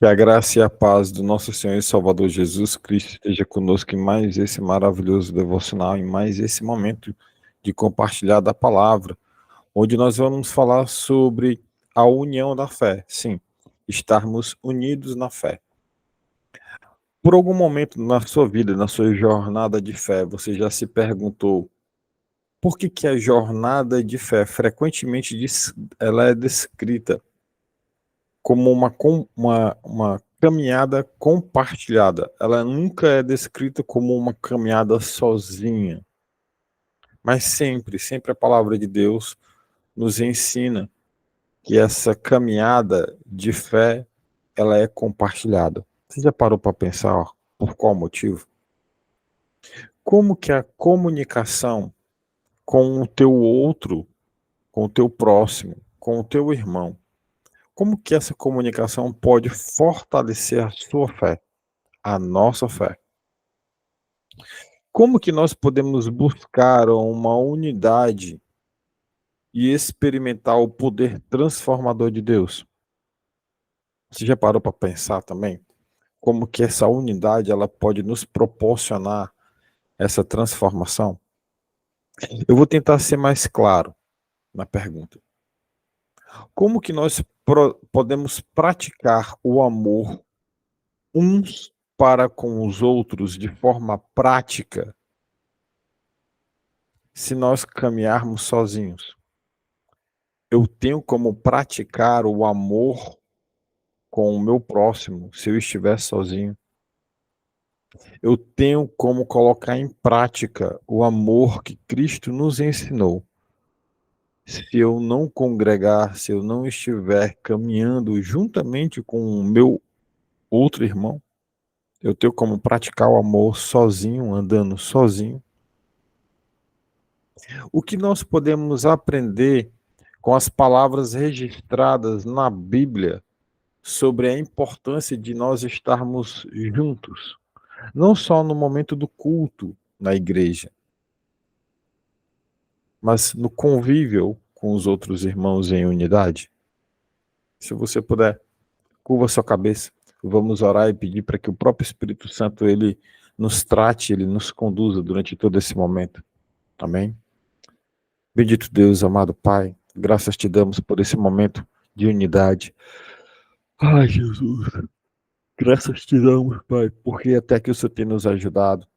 Que a graça e a paz do nosso Senhor e Salvador Jesus Cristo esteja conosco em mais esse maravilhoso devocional, em mais esse momento de compartilhar da palavra, onde nós vamos falar sobre a união da fé. Sim, estarmos unidos na fé. Por algum momento na sua vida, na sua jornada de fé, você já se perguntou por que a jornada de fé frequentemente ela é descrita como uma caminhada compartilhada. Ela nunca é descrita como uma caminhada sozinha, mas sempre a palavra de Deus nos ensina que essa caminhada de fé, ela é compartilhada. Você já parou para pensar por qual motivo? Como que a comunicação com o teu outro, com o teu próximo, com o teu irmão, como que essa comunicação pode fortalecer a sua fé, a nossa fé? Como que nós podemos buscar uma unidade e experimentar o poder transformador de Deus? Você já parou para pensar também como que essa unidade ela pode nos proporcionar essa transformação? Eu vou tentar ser mais claro na pergunta. Como que nós podemos praticar o amor uns para com os outros de forma prática se nós caminharmos sozinhos? Eu tenho como praticar o amor com o meu próximo se eu estiver sozinho? Eu tenho como colocar em prática o amor que Cristo nos ensinou se eu não congregar, se eu não estiver caminhando juntamente com o meu outro irmão? Eu tenho como praticar o amor sozinho, andando sozinho? O que nós podemos aprender com as palavras registradas na Bíblia sobre a importância de nós estarmos juntos, não só no momento do culto na igreja, mas no convívio com os outros irmãos em unidade? Se você puder, curva sua cabeça, vamos orar e pedir para que o próprio Espírito Santo ele nos trate, ele nos conduza durante todo esse momento. Amém? Bendito Deus, amado Pai, graças te damos por esse momento de unidade. Ai, Jesus, graças te damos, Pai, porque até que o Senhor tem nos ajudado.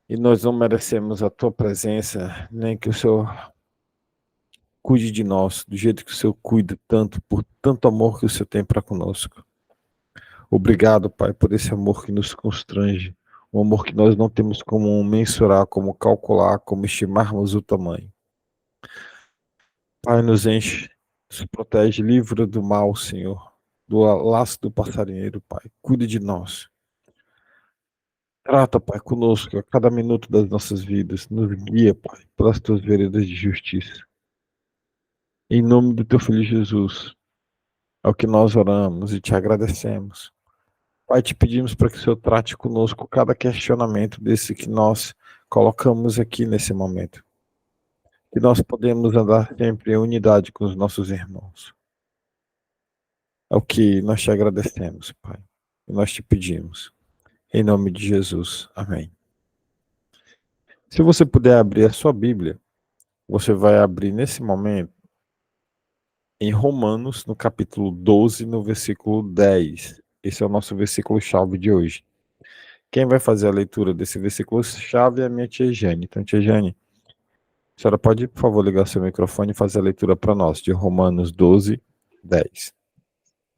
E nós não merecemos a tua presença, nem que o Senhor cuide de nós, do jeito que o Senhor cuida tanto, por tanto amor que o Senhor tem para conosco. Obrigado, Pai, por esse amor que nos constrange, um amor que nós não temos como mensurar, como calcular, como estimarmos o tamanho. Pai, nos enche, nos protege, livra do mal, Senhor, do laço do passarinheiro, Pai. Cuide de nós. Trata, Pai, conosco a cada minuto das nossas vidas. Nos guia, Pai, pelas tuas veredas de justiça. Em nome do teu Filho Jesus, é o que nós oramos e te agradecemos. Pai, te pedimos para que o Senhor trate conosco cada questionamento desse que nós colocamos aqui nesse momento. Que nós podemos andar sempre em unidade com os nossos irmãos. É o que nós te agradecemos, Pai. E nós te pedimos. Em nome de Jesus. Amém. Se você puder abrir a sua Bíblia, você vai abrir nesse momento em Romanos, no capítulo 12, no versículo 10. Esse é o nosso versículo-chave de hoje. Quem vai fazer a leitura desse versículo-chave é a minha tia Jane. Então, tia Jane, a senhora pode, por favor, ligar seu microfone e fazer a leitura para nós, de Romanos 12, 10.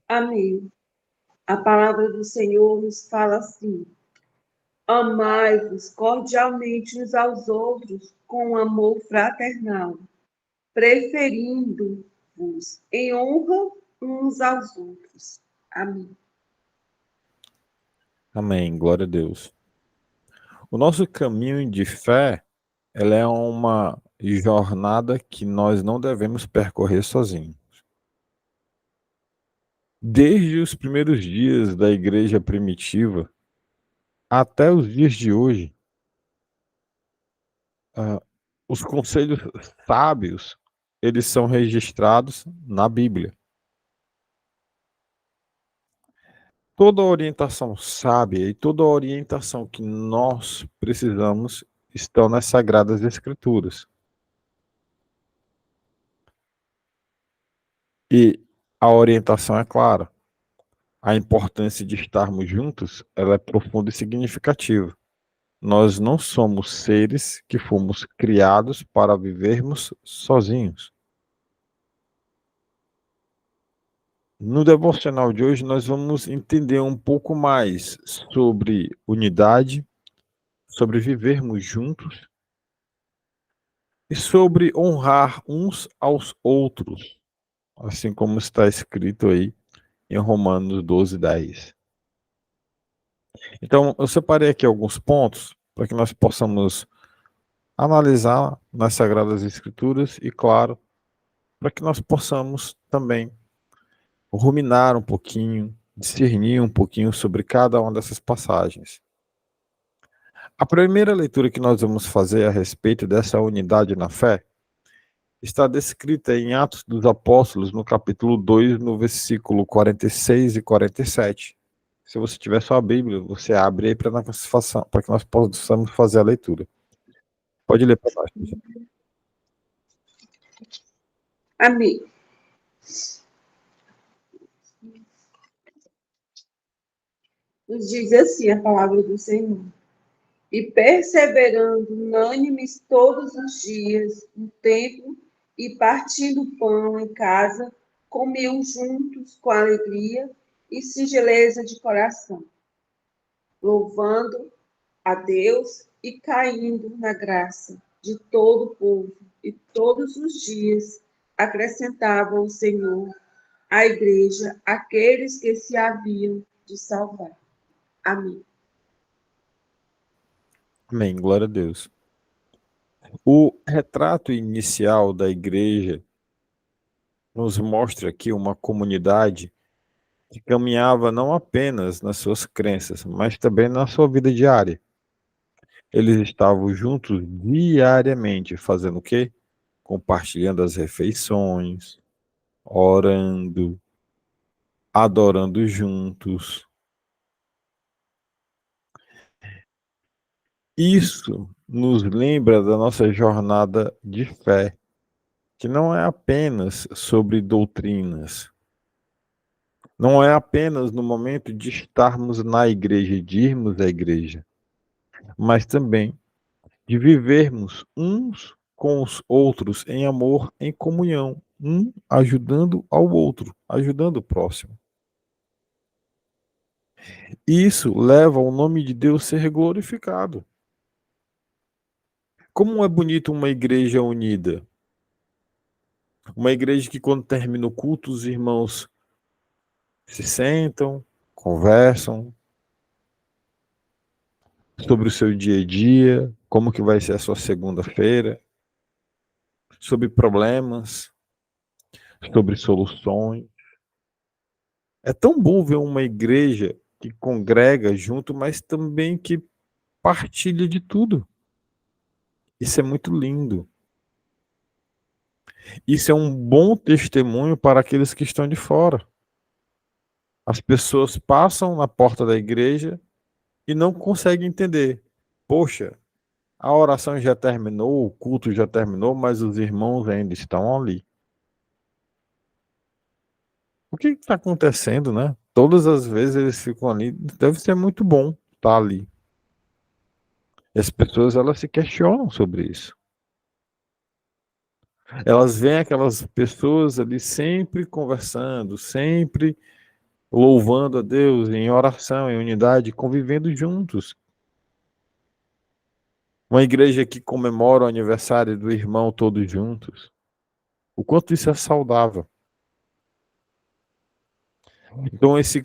Amém. A palavra do Senhor nos fala assim: amai-vos cordialmente uns aos outros com amor fraternal, preferindo-vos em honra uns aos outros. Amém. Amém. Glória a Deus. O nosso caminho de fé, ela é uma jornada que nós não devemos percorrer sozinhos. Desde os primeiros dias da igreja primitiva até os dias de hoje, os conselhos sábios, eles são registrados na Bíblia. toda orientação sábia e toda orientação que nós precisamos estão nas Sagradas Escrituras. E a orientação é clara. A importância de estarmos juntos, ela é profunda e significativa. Nós não somos seres que fomos criados para vivermos sozinhos. No devocional de hoje, nós vamos entender um pouco mais sobre unidade, sobre vivermos juntos e sobre honrar uns aos outros, assim como está escrito aí em Romanos 12:10. Então, eu separei aqui alguns pontos para que nós possamos analisar nas Sagradas Escrituras e, claro, para que nós possamos também ruminar um pouquinho, discernir um pouquinho sobre cada uma dessas passagens. A primeira leitura que nós vamos fazer a respeito dessa unidade na fé está descrita em Atos dos Apóstolos, no capítulo 2, no versículo 46 e 47. Se você tiver sua Bíblia, você abre aí para que nós possamos fazer a leitura. Pode ler para nós. Amém. Nos diz assim a palavra do Senhor. E perseverando unânimes todos os dias no templo e partindo pão em casa, comiam juntos com alegria e singeleza de coração, louvando a Deus e caindo na graça de todo o povo. E todos os dias acrescentava o Senhor à igreja aqueles que se haviam de salvar. Amém. Amém, glória a Deus. O retrato inicial da igreja nos mostra aqui uma comunidade que caminhava não apenas nas suas crenças, mas também na sua vida diária. Eles estavam juntos diariamente, fazendo o quê? Compartilhando as refeições, orando, adorando juntos. Isso nos lembra da nossa jornada de fé, que não é apenas sobre doutrinas, não é apenas no momento de estarmos na igreja, de irmos à igreja, mas também de vivermos uns com os outros em amor, em comunhão, um ajudando ao outro, ajudando o próximo. Isso leva o nome de Deus a ser glorificado. Como é bonito uma igreja unida. Uma igreja que, quando termina o culto, os irmãos se sentam, conversam sobre o seu dia a dia, como que vai ser a sua segunda-feira, sobre problemas, sobre soluções. É tão bom ver uma igreja que congrega junto, mas também que partilha de tudo. Isso é muito lindo. Isso é um bom testemunho para aqueles que estão de fora. As pessoas passam na porta da igreja e não conseguem entender. Poxa, a oração já terminou, o culto já terminou, mas os irmãos ainda estão ali. O que está acontecendo, né? Todas as vezes eles ficam ali. Deve ser muito bom estar ali. E as pessoas, elas se questionam sobre isso. Elas veem aquelas pessoas ali sempre conversando, sempre louvando a Deus em oração, em unidade, convivendo juntos. Uma igreja que comemora o aniversário do irmão todos juntos. O quanto isso é saudável. Então, esse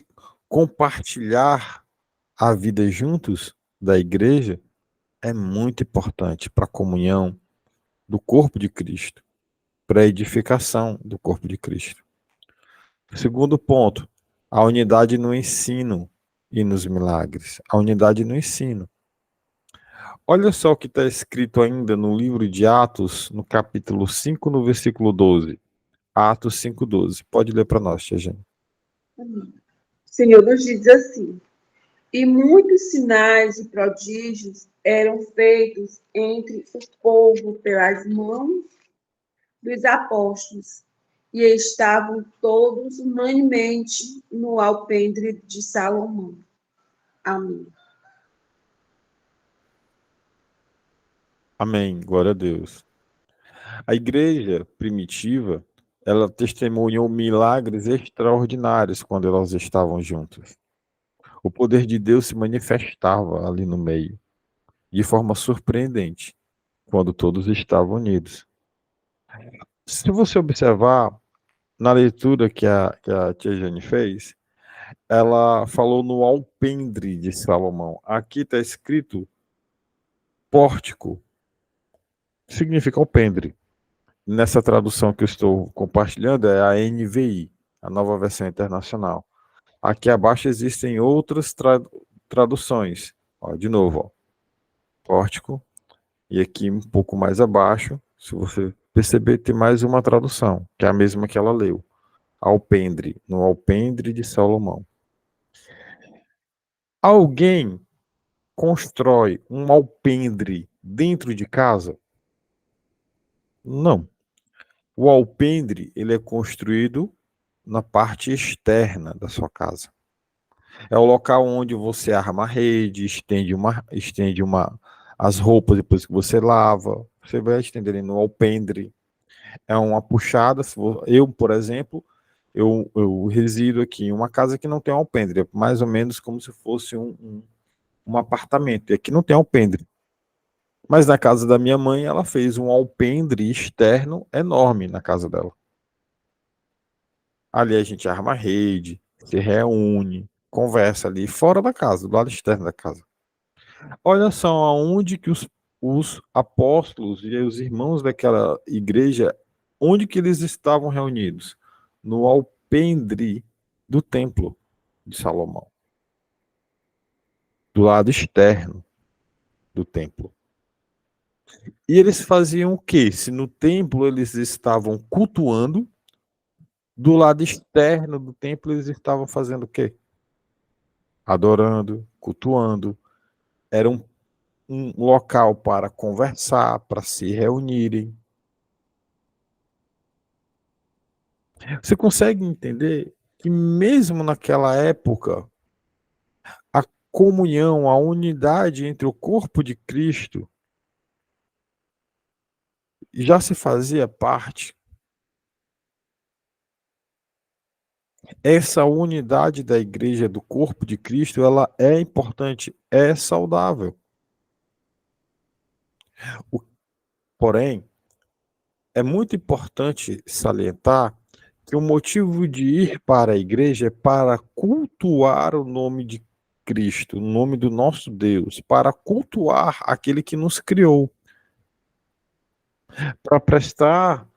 compartilhar a vida juntos da igreja é muito importante para a comunhão do corpo de Cristo, para a edificação do corpo de Cristo. Segundo ponto, a unidade no ensino e nos milagres. A unidade no ensino. Olha só o que está escrito ainda no livro de Atos, no capítulo 5, no versículo 12. Atos 5:12. Pode ler para nós, Tia Jane. Senhor nos diz assim: e muitos sinais e prodígios eram feitos entre o povo pelas mãos dos apóstolos, e estavam todos unanimemente no alpendre de Salomão. Amém. Amém. Glória a Deus. A igreja primitiva, ela testemunhou milagres extraordinários quando elas estavam juntas. O poder de Deus se manifestava ali no meio, de forma surpreendente, quando todos estavam unidos. Se você observar, na leitura que a tia Jane fez, ela falou no alpendre de Salomão. Aqui está escrito pórtico, significa alpendre. Nessa tradução que eu estou compartilhando é a NVI, a Nova Versão Internacional. Aqui abaixo existem outras traduções. Ó, de novo, ó, pórtico. E aqui um pouco mais abaixo, se você perceber, tem mais uma tradução, que é a mesma que ela leu. Alpendre, no alpendre de Salomão. Alguém constrói um alpendre dentro de casa? Não. O alpendre, ele é construído na parte externa da sua casa. É o local onde você arma a rede, as roupas depois que você lava. Você vai estender no alpendre. É uma puxada. Eu, por exemplo, eu resido aqui em uma casa que não tem alpendre. É mais ou menos como se fosse um apartamento. E aqui não tem alpendre. Mas na casa da minha mãe, ela fez um alpendre externo enorme na casa dela. Ali a gente arma a rede, se reúne, conversa ali fora da casa, do lado externo da casa. Olha só aonde que os apóstolos e os irmãos daquela igreja, onde que eles estavam reunidos? No alpendre do templo de Salomão, do lado externo do templo. E eles faziam o quê? Se no templo eles estavam cultuando, do lado externo do templo eles estavam fazendo o quê? Adorando, cultuando. Era um local para conversar, para se reunirem. Você consegue entender que mesmo naquela época, a comunhão, a unidade entre o corpo de Cristo já se fazia parte. Essa unidade da igreja, do corpo de Cristo, ela é importante, é saudável. Porém, é muito importante salientar que o motivo de ir para a igreja é para cultuar o nome de Cristo, o nome do nosso Deus, para cultuar aquele que nos criou, para prestar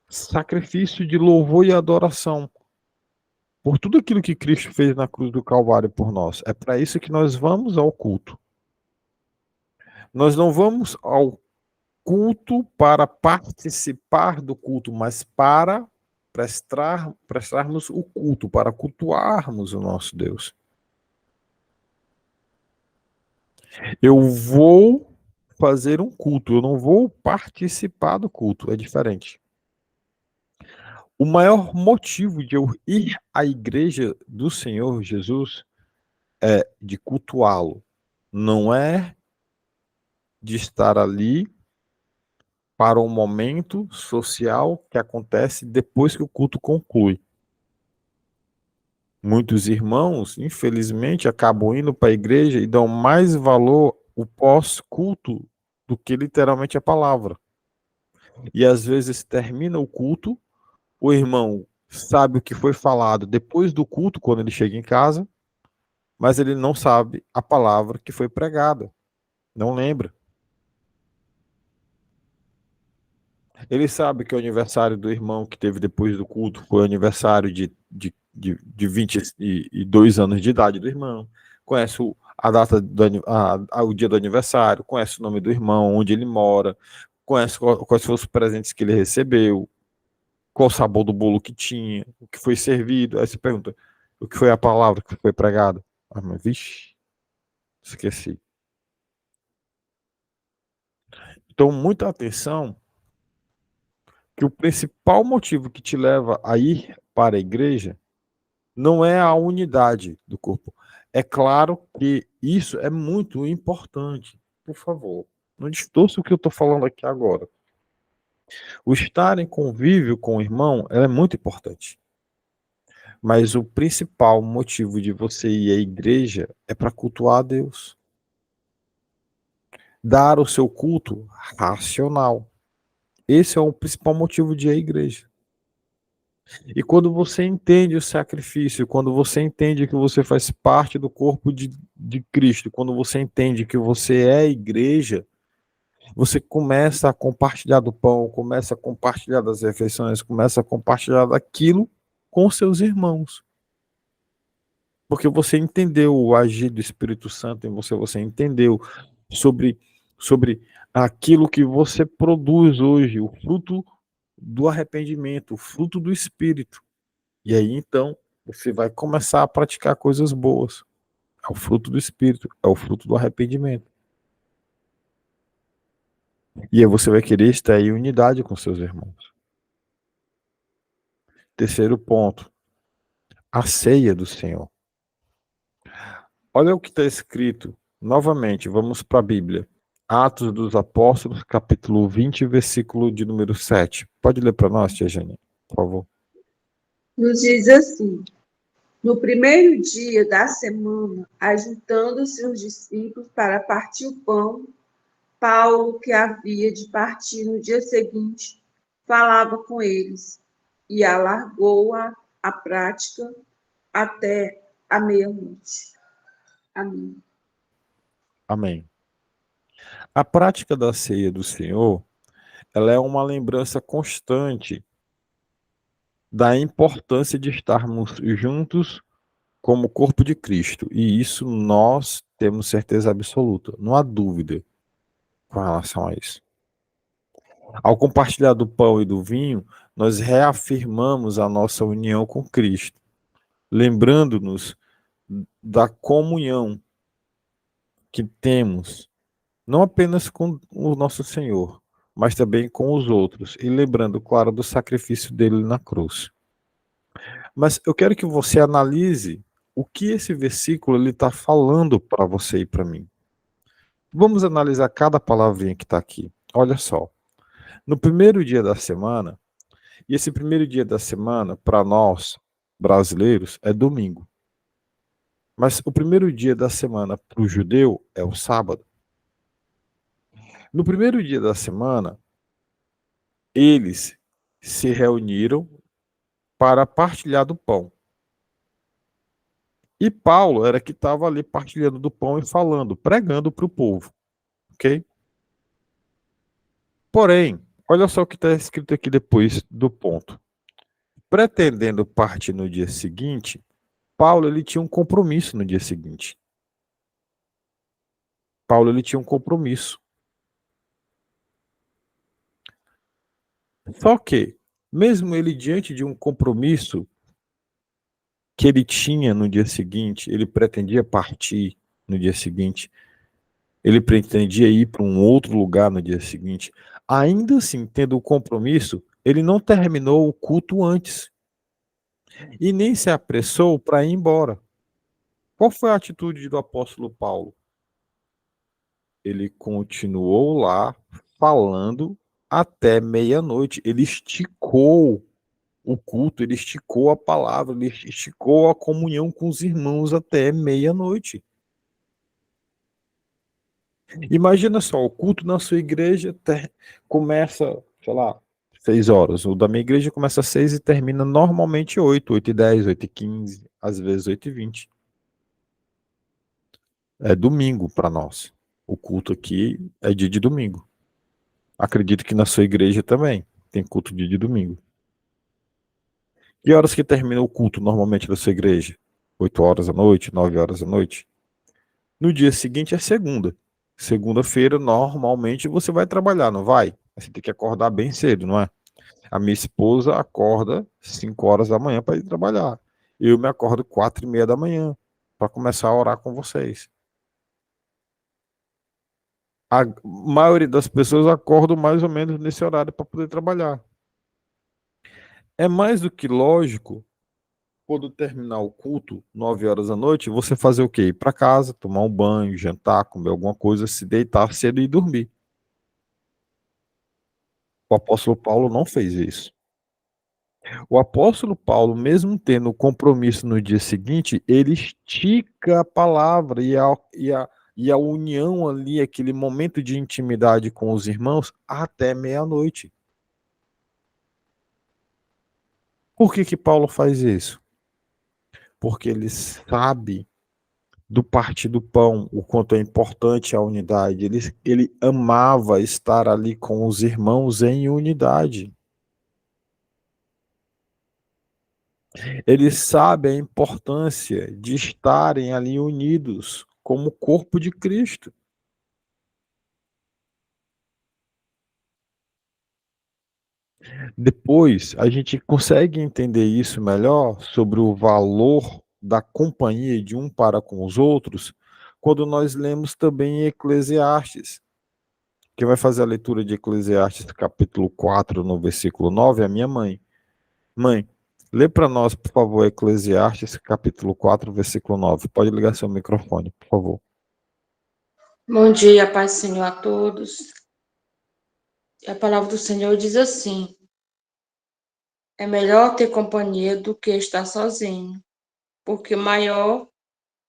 sacrifício de louvor e adoração por tudo aquilo que Cristo fez na cruz do Calvário por nós. É para isso que nós vamos ao culto. Nós não vamos ao culto para participar do culto, mas para prestarmos o culto, para cultuarmos o nosso Deus. Eu vou fazer um culto, eu não vou participar do culto, é diferente. O maior motivo de eu ir à igreja do Senhor Jesus é de cultuá-lo, não é de estar ali para um momento social que acontece depois que o culto conclui. Muitos irmãos, infelizmente, acabam indo para a igreja e dão mais valor ao pós-culto do que literalmente a palavra. E às vezes termina o culto, o irmão sabe o que foi falado depois do culto, quando ele chega em casa, mas ele não sabe a palavra que foi pregada. Não lembra. Ele sabe que o aniversário do irmão que teve depois do culto foi o aniversário de 22 anos de idade do irmão. Conhece a data, o dia do aniversário, conhece o nome do irmão, onde ele mora, conhece quais foram os presentes que ele recebeu, qual o sabor do bolo que tinha, o que foi servido. Aí você pergunta, O que foi a palavra que foi pregada? Ah, mas, vixe, esqueci. Então, muita atenção que o principal motivo que te leva a ir para a igreja não é a unidade do corpo. É claro que isso é muito importante. Por favor, não distorça o que eu estou falando aqui agora. O estar em convívio com o irmão é muito importante. Mas o principal motivo de você ir à igreja é para cultuar a Deus. Dar o seu culto racional. Esse é o principal motivo de ir à igreja. E quando você entende o sacrifício, quando você entende que você faz parte do corpo de Cristo, quando você entende que você é a igreja, você começa a compartilhar do pão, começa a compartilhar das refeições, começa a compartilhar daquilo com seus irmãos. Porque você entendeu o agir do Espírito Santo em você, você entendeu sobre aquilo que você produz hoje, o fruto do arrependimento, o fruto do Espírito. E aí, então, você vai começar a praticar coisas boas. É o fruto do Espírito, é o fruto do arrependimento. E aí você vai querer estar em unidade com seus irmãos. Terceiro ponto, a ceia do Senhor. Olha o que está escrito. Novamente, vamos para a Bíblia. Atos dos Apóstolos, capítulo 20, versículo de número 7. Pode ler para nós, tia Jane, por favor. Nos diz assim: no primeiro dia da semana, ajuntando-se os discípulos para partir o pão, Paulo, que havia de partir no dia seguinte, falava com eles e alargou a prática até a meia-noite. Amém. Amém. A prática da ceia do Senhor, ela é uma lembrança constante da importância de estarmos juntos como corpo de Cristo. E isso nós temos certeza absoluta. Não há dúvida com relação a isso. Ao compartilhar do pão e do vinho, nós reafirmamos a nossa união com Cristo, lembrando-nos da comunhão que temos, não apenas com o nosso Senhor, mas também com os outros, e lembrando, claro, do sacrifício dele na cruz. Mas eu quero que você analise o que esse versículo está falando para você e para mim. Vamos analisar cada palavrinha que está aqui. Olha só. No primeiro dia da semana, e esse primeiro dia da semana, para nós, brasileiros, é domingo. Mas o primeiro dia da semana para o judeu é o sábado. No primeiro dia da semana, eles se reuniram para partilhar do pão. E Paulo era que estava ali partilhando do pão e falando, pregando para o povo. Ok? Porém, olha só o que está escrito aqui depois do ponto. Pretendendo partir no dia seguinte, Paulo ele tinha um compromisso no dia seguinte. Paulo ele tinha um compromisso. Só que, mesmo ele diante de um compromisso que ele tinha no dia seguinte, ele pretendia partir no dia seguinte, ele pretendia ir para um outro lugar no dia seguinte, ainda assim, tendo o compromisso, ele não terminou o culto antes e nem se apressou para ir embora. Qual foi a atitude do apóstolo Paulo? Ele continuou lá falando até meia-noite. Ele esticou o culto, ele esticou a palavra, ele esticou a comunhão com os irmãos até meia-noite. Imagina só, o culto na sua igreja começa, sei lá, 6 horas. O da minha igreja começa às 6 e termina normalmente 8, 8h10, 8h15, às vezes 8h20. É domingo para nós. O culto aqui é dia de domingo. Acredito que na sua igreja também tem culto dia de domingo. Que horas que termina o culto normalmente da sua igreja? 8 horas da noite, 9 horas da noite? No dia seguinte é segunda. Segunda-feira, normalmente, você vai trabalhar, não vai? Você tem que acordar bem cedo, não é? A minha esposa acorda 5 horas da manhã para ir trabalhar. eu me acordo 4:30 da manhã para começar a orar com vocês. A maioria das pessoas acordam mais ou menos nesse horário para poder trabalhar. É mais do que lógico, quando terminar o culto, 9 horas da noite, você fazer o quê? Ir para casa, tomar um banho, jantar, comer alguma coisa, se deitar cedo e dormir. O apóstolo Paulo não fez isso. O apóstolo Paulo, mesmo tendo o compromisso no dia seguinte, ele estica a palavra e a união ali, aquele momento de intimidade com os irmãos, até meia-noite. Por que que Paulo faz isso? Porque ele sabe do partir do pão, o quanto é importante a unidade. Ele amava estar ali com os irmãos em unidade. Ele sabe a importância de estarem ali unidos como corpo de Cristo. Depois, a gente consegue entender isso melhor sobre o valor da companhia de um para com os outros, quando nós lemos também Eclesiastes. Quem vai fazer a leitura de Eclesiastes capítulo 4, no versículo 9, é a minha mãe. Mãe, lê para nós, por favor, Eclesiastes capítulo 4, versículo 9. Pode ligar seu microfone, por favor. Bom dia, paz do Senhor a todos. A palavra do Senhor diz assim: é melhor ter companhia do que estar sozinho, porque maior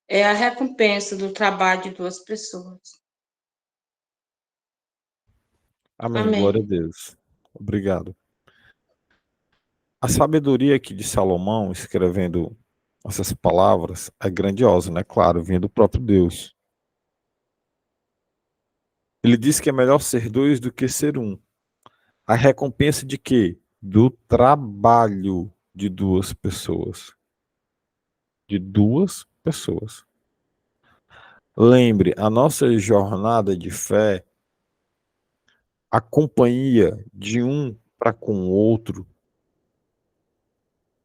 é a recompensa do trabalho de duas pessoas. Amém, glória a Amém. Deus. Obrigado. A sabedoria aqui de Salomão, escrevendo essas palavras, é grandiosa, né? Claro, vinha do próprio Deus. Ele diz que é melhor ser dois do que ser um. A recompensa de quê? Do trabalho de duas pessoas. De duas pessoas. Lembre, a nossa jornada de fé, a companhia de um para com o outro,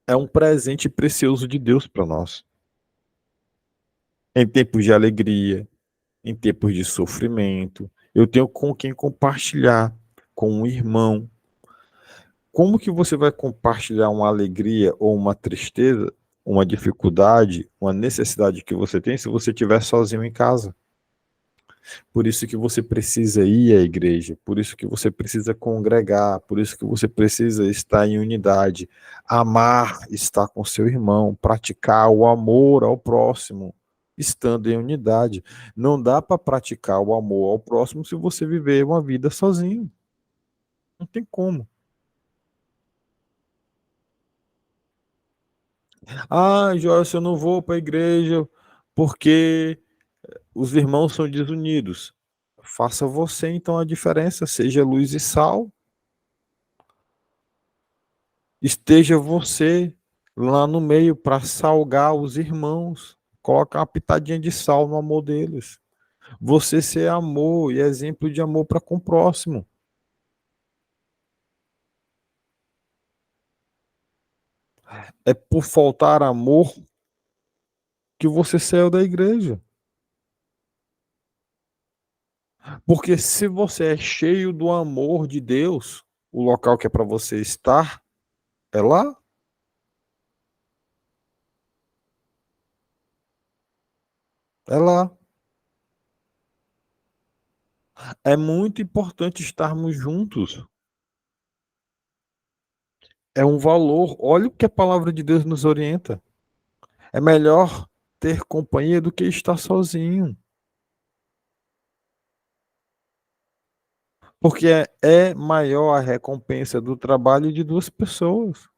é um presente precioso de Deus para nós. Em tempos de alegria, em tempos de sofrimento, eu tenho com quem compartilhar, com um irmão. Como que você vai compartilhar uma alegria ou uma tristeza, uma dificuldade, uma necessidade que você tem se você estiver sozinho em casa? Por isso que você precisa ir à igreja, por isso que você precisa congregar, por isso que você precisa estar em unidade, amar estar com seu irmão, praticar o amor ao próximo, estando em unidade. Não dá para praticar o amor ao próximo se você viver uma vida sozinho. Não tem como. Ah, Joyce, eu não vou para a igreja porque os irmãos são desunidos. Faça você então a diferença, seja luz e sal. Esteja você lá no meio para salgar os irmãos. Coloca uma pitadinha de sal no amor deles. Você ser amor e exemplo de amor para com o próximo. É por faltar amor que você saiu da igreja. Porque se você é cheio do amor de Deus, o local que é para você estar é lá. É lá. É muito importante estarmos juntos. É um valor. Olha o que a palavra de Deus nos orienta. É melhor ter companhia do que estar sozinho. Porque é maior a recompensa do trabalho de duas pessoas.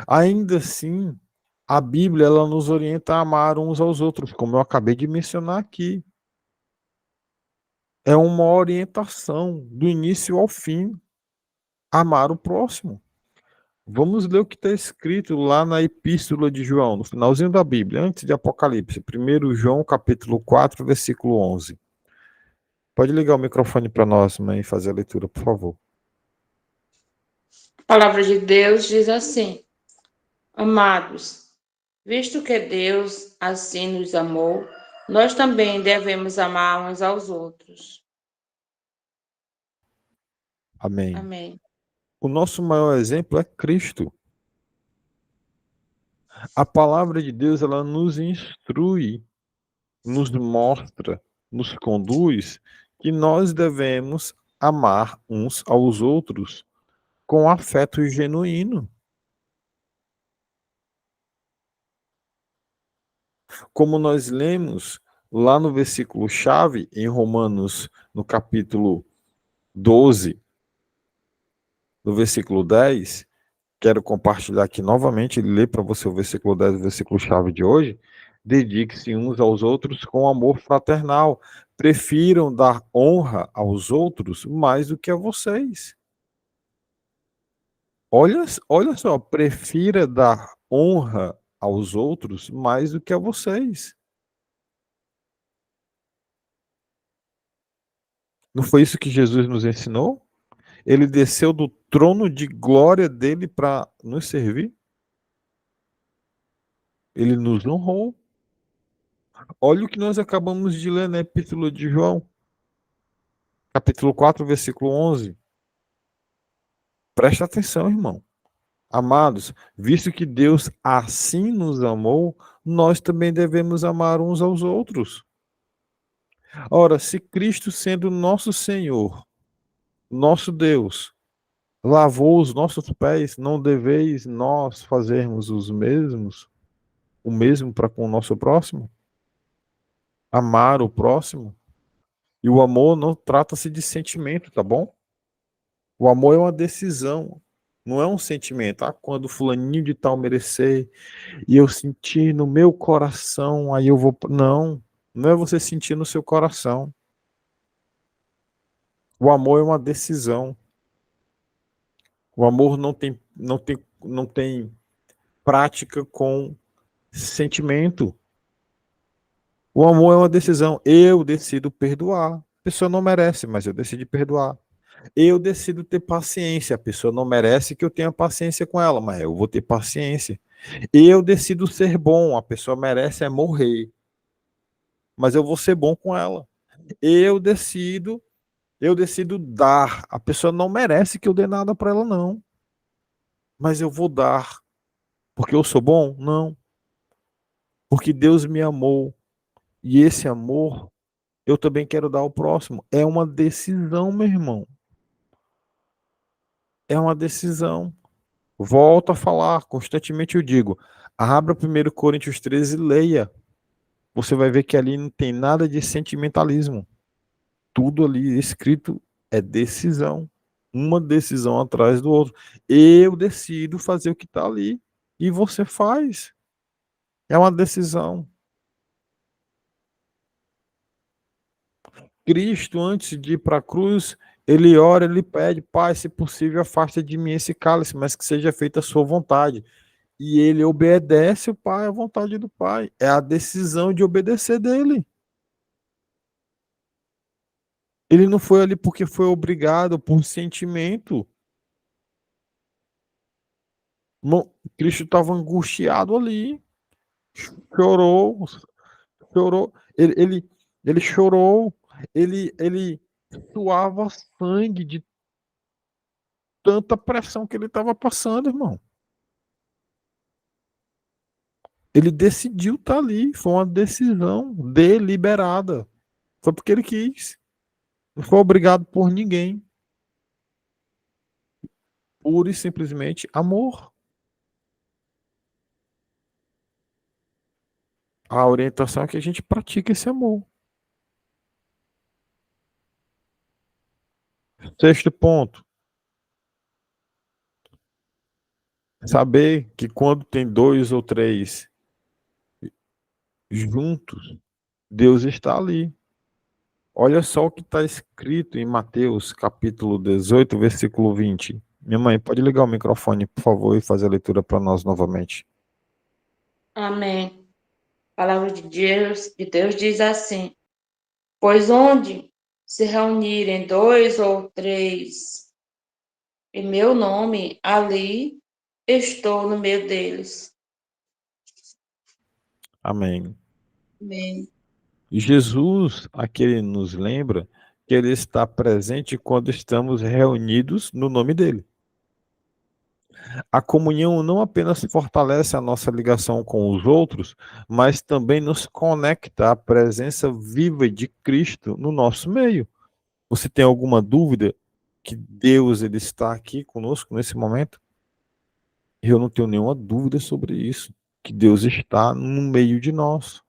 Ainda assim, a Bíblia ela nos orienta a amar uns aos outros, como eu acabei de mencionar aqui. É uma orientação do início ao fim, amar o próximo. Vamos ler o que está escrito lá na Epístola de João, no finalzinho da Bíblia, antes de Apocalipse. 1 João, capítulo 4, versículo 11. Pode ligar o microfone para nós, mãe, e fazer a leitura, por favor. palavra de Deus diz assim: Amados, visto que Deus assim nos amou, nós também devemos amar uns aos outros. Amém. Amém. O nosso maior exemplo é Cristo. A palavra de Deus, ela nos instrui, nos mostra, nos conduz que nós devemos amar uns aos outros com afeto genuíno. Como nós lemos lá no versículo-chave, em Romanos, no capítulo 12, no versículo 10, quero compartilhar aqui novamente e ler para você o versículo 10, o versículo-chave de hoje. Dedique-se uns aos outros com amor fraternal. Prefiram dar honra aos outros mais do que a vocês. Olha só, prefira dar honra aos outros mais do que a vocês. Não foi isso que Jesus nos ensinou? Ele desceu do trono de glória dele para nos servir. Ele nos honrou. Olha o que nós acabamos de ler na Epístola de João, capítulo 4, versículo 11. Presta atenção, irmão. Amados, visto que Deus assim nos amou, nós também devemos amar uns aos outros. Ora, se Cristo, sendo nosso Senhor, nosso Deus, lavou os nossos pés, não deveis nós fazermos o mesmo para com o nosso próximo? Amar o próximo? E o amor não trata-se de sentimento, tá bom? O amor é uma decisão, não é um sentimento. Ah, quando fulaninho de tal merecer e eu sentir no meu coração, aí eu vou. Não, não é você sentir no seu coração. O amor é uma decisão. O amor não tem prática com sentimento. O amor é uma decisão. Eu decido perdoar. A pessoa não merece, mas eu decido perdoar. Eu decido ter paciência. A pessoa não merece que eu tenha paciência com ela, mas eu vou ter paciência. Eu decido ser bom. A pessoa merece é morrer, mas eu vou ser bom com ela. Eu decido, eu decido dar. A pessoa não merece que eu dê nada para ela, não, mas eu vou dar. Porque eu sou bom? Não. Porque Deus me amou. E esse amor eu também quero dar ao próximo. É uma decisão, meu irmão. É uma decisão. Volto a falar, constantemente eu digo, abra 1 Coríntios 13 e leia. Você vai ver que ali não tem nada de sentimentalismo. Tudo ali escrito é decisão. Uma decisão atrás do outro. Eu decido fazer o que está ali. E você faz. É uma decisão. Cristo, antes de ir para a cruz, ele ora, ele pede, Pai, se possível, afasta de mim esse cálice, mas que seja feita a sua vontade. E ele obedece o Pai, à vontade do Pai. É a decisão de obedecer dele. Ele não foi ali porque foi obrigado, por sentimento. Cristo estava angustiado ali. Chorou, chorou. Ele chorou. Ele suava sangue de tanta pressão que ele estava passando, irmão. Ele decidiu estar ali. Foi uma decisão deliberada. Foi porque ele quis. Não foi obrigado por ninguém. Pura e simplesmente amor. A orientação é que a gente pratique esse amor. Sexto ponto. Saber que quando tem dois ou três juntos, Deus está ali. Olha só o que está escrito em Mateus, capítulo 18, versículo 20. Minha mãe, pode ligar o microfone, por favor, e fazer a leitura para nós novamente. Amém. A palavra de Deus diz assim: Pois onde se reunirem dois ou três Em meu nome, ali estou no meio deles. Amém. Amém. Jesus, aqui ele nos lembra que ele está presente quando estamos reunidos no nome dele. A comunhão não apenas fortalece a nossa ligação com os outros, mas também nos conecta à presença viva de Cristo no nosso meio. Você tem alguma dúvida que Deus ele está aqui conosco nesse momento? Eu não tenho nenhuma dúvida sobre isso, que Deus está no meio de nós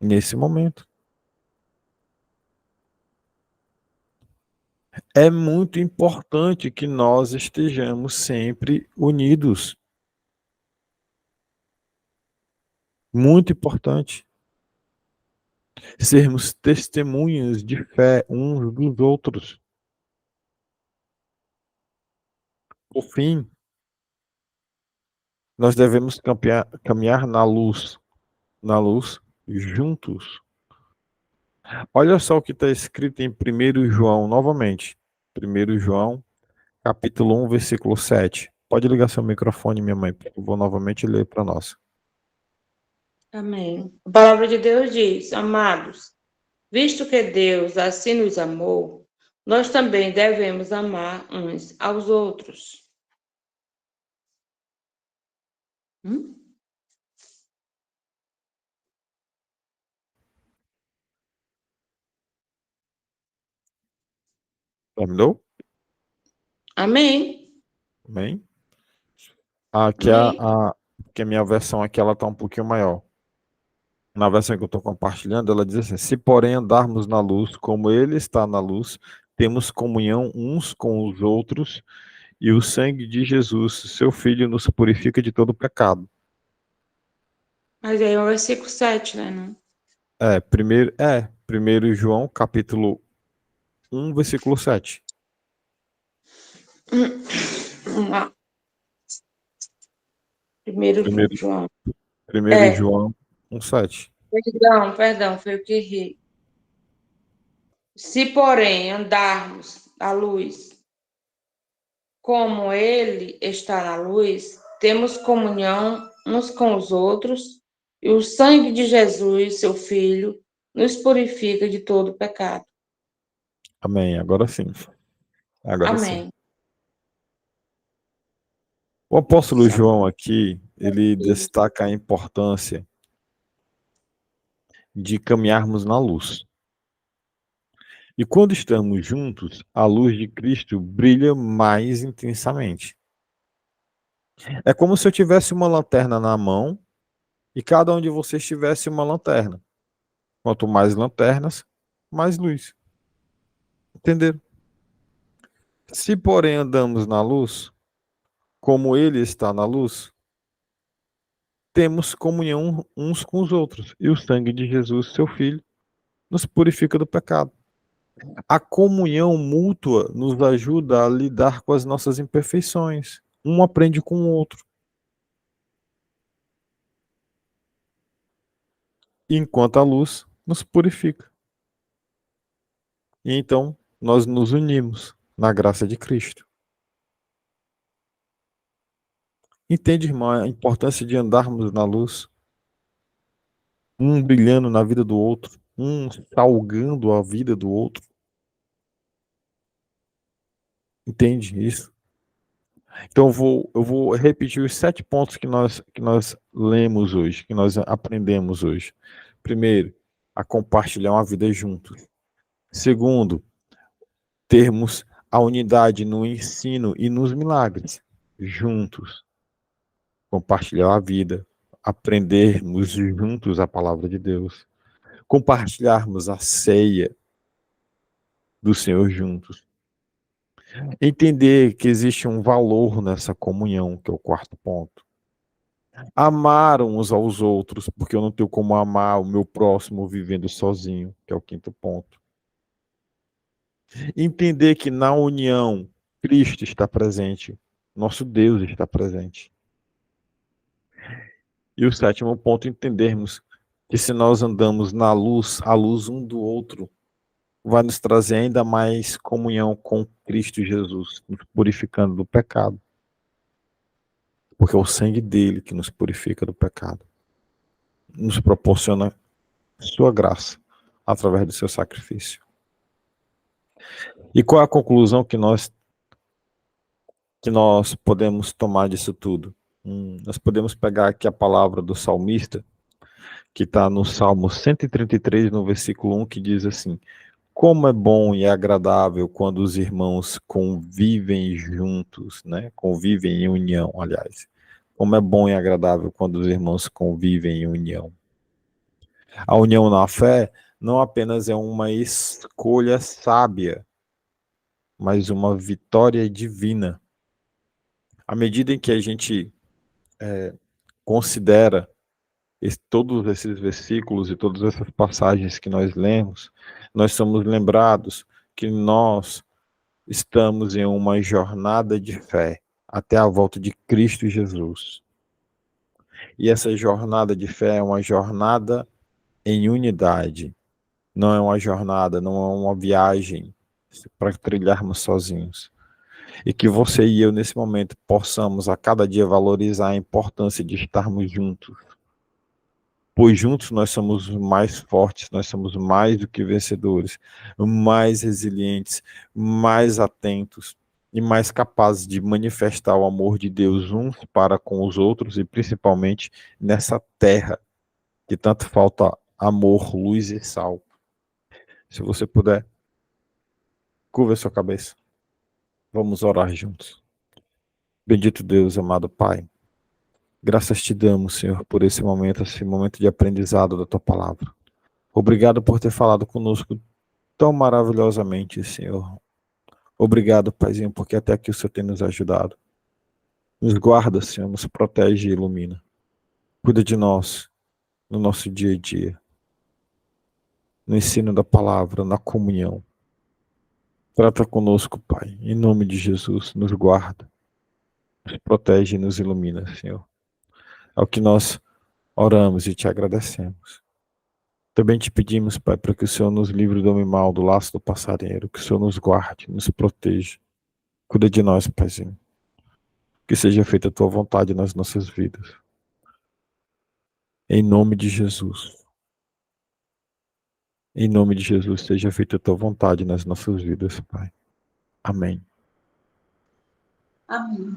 nesse momento. É muito importante que nós estejamos sempre unidos. Muito importante. Sermos testemunhas de fé uns dos outros. Por fim, nós devemos caminhar na luz juntos. Olha só o que está escrito em 1 João, novamente. 1 João, capítulo 1, versículo 7. Pode ligar seu microfone, minha mãe, porque eu vou novamente ler para nós. Amém. A palavra de Deus diz: Amados, visto que Deus assim nos amou, nós também devemos amar uns aos outros. Terminou? Amém. Amém? Aqui Amém. porque a minha versão aqui ela está um pouquinho maior. Na versão que eu estou compartilhando, ela diz assim: se porém andarmos na luz, como Ele está na luz, temos comunhão uns com os outros, e o sangue de Jesus, seu Filho, nos purifica de todo pecado. Mas aí é o versículo 7, né? Não? Primeiro João, capítulo 1, versículo 7. Vamos lá. Primeiro Primeiro, João. primeiro João 1, 7. Perdão, foi o que errei. Se, porém, andarmos à luz, como Ele está na luz, temos comunhão uns com os outros, e o sangue de Jesus, seu Filho, nos purifica de todo pecado. Amém. Agora sim. Agora sim. Amém. O apóstolo João aqui, ele destaca a importância de caminharmos na luz. E quando estamos juntos, a luz de Cristo brilha mais intensamente. É como se eu tivesse uma lanterna na mão e cada um de vocês tivesse uma lanterna. Quanto mais lanternas, mais luz. Entenderam? Se, porém, andamos na luz, como Ele está na luz, temos comunhão uns com os outros. E o sangue de Jesus, seu Filho, nos purifica do pecado. A comunhão mútua nos ajuda a lidar com as nossas imperfeições. Um aprende com o outro. Enquanto a luz nos purifica. E então nós nos unimos na graça de Cristo. Entende, irmã, a importância de andarmos na luz? Um brilhando na vida do outro, um salgando a vida do outro. Entende isso? Então eu vou repetir os 7 pontos que nós lemos hoje, que nós aprendemos hoje. Primeiro, a compartilhar uma vida juntos. Segundo, termos a unidade no ensino e nos milagres, juntos. Compartilhar a vida, aprendermos juntos a palavra de Deus, compartilharmos a ceia do Senhor juntos. Entender que existe um valor nessa comunhão, que é o quarto ponto. Amar uns aos outros, porque eu não tenho como amar o meu próximo vivendo sozinho, que é o quinto ponto. Entender que na união, Cristo está presente, nosso Deus está presente. E o sétimo ponto, entendermos que se nós andamos na luz, a luz um do outro, vai nos trazer ainda mais comunhão com Cristo Jesus, nos purificando do pecado. Porque é o sangue dele que nos purifica do pecado. Nos proporciona sua graça através do seu sacrifício. E qual é a conclusão que nós podemos tomar disso tudo? Nós podemos pegar aqui a palavra do salmista, que está no Salmo 133, no versículo 1, que diz assim: como é bom e agradável quando os irmãos convivem juntos, né? Convivem em união, aliás. Como é bom e agradável quando os irmãos convivem em união. A união na fé não apenas é uma escolha sábia, mas uma vitória divina. À medida em que a gente considera todos esses versículos e todas essas passagens que nós lemos, nós somos lembrados que nós estamos em uma jornada de fé até a volta de Cristo Jesus. E essa jornada de fé é uma jornada em unidade. Não é uma jornada, não é uma viagem para trilharmos sozinhos. E que você e eu, nesse momento, possamos a cada dia valorizar a importância de estarmos juntos. Pois juntos nós somos mais fortes, nós somos mais do que vencedores, mais resilientes, mais atentos e mais capazes de manifestar o amor de Deus uns para com os outros e principalmente nessa terra que tanto falta amor, luz e sal. Se você puder, curva a sua cabeça. Vamos orar juntos. Bendito Deus, amado Pai. Graças te damos, Senhor, por esse momento de aprendizado da tua palavra. Obrigado por ter falado conosco tão maravilhosamente, Senhor. Obrigado, Paizinho, porque até aqui o Senhor tem nos ajudado. Nos guarda, Senhor, nos protege e ilumina. Cuida de nós no nosso dia a dia. No ensino da palavra, na comunhão. Trata conosco, Pai. Em nome de Jesus, nos guarda. Nos protege e nos ilumina, Senhor. É o que nós oramos e te agradecemos. Também te pedimos, Pai, para que o Senhor nos livre do homem mal, do laço do passarinheiro, que o Senhor nos guarde, nos proteja. Cuida de nós, Paizinho. Que seja feita a tua vontade nas nossas vidas. Em nome de Jesus. Em nome de Jesus, seja feita a tua vontade nas nossas vidas, Pai. Amém. Amém.